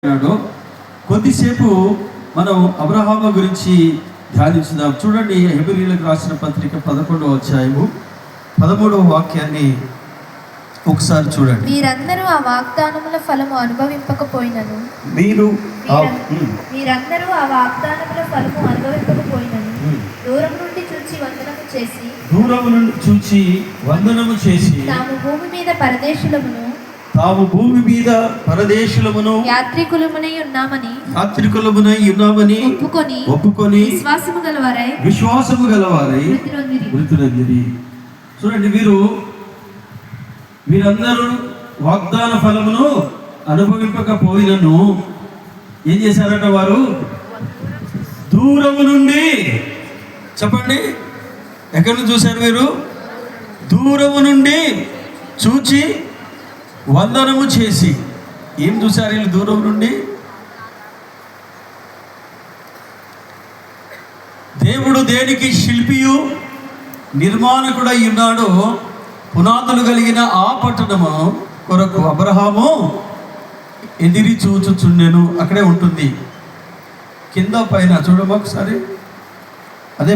కొద్దిసేపు మనం అబ్రహాము గురించి ధ్యానించుదాం. చూడండి, హెబ్రీయులకు రాసిన పత్రిక 11వ అధ్యాయము 13వ వాక్యాన్ని ఒకసారి చూడండి. మీరందరూ ఆ వాగ్దానముల ఫలము అనుభవింపకపోయినను మీరందరూ ఆ వాగ్దానముల ఫలము అనుభవింపకపోయినను దూరం నుండి చూచి వందనము చేసి తాము భూమి మీద పరదేశులమును యాత్రికులమునై ఉన్నామని ఒప్పుకొని విశ్వాసము గలవారై మృతులందిరి. చూడండి, వీరందరూ వాగ్దాన ఫలమును అనుభవింపకపోయినను ఏం చేశారట? వారు దూరము నుండి, చెప్పండి, ఎక్కడి నుంచి చూశారు? మీరు దూరము నుండి చూచి వందనము చేసి. ఏం చూశారు వీళ్ళు దూరం నుండి? దేవుడు దేనికి శిల్పియు నిర్మాణకుడై ఉన్నాడో పునాదులు కలిగిన ఆ పట్టణము కొరకు అబ్రహాము ఎదిరి చూచుచుండెను. అక్కడే ఉంటుంది, కింద పైన చూడము ఒకసారి. అదే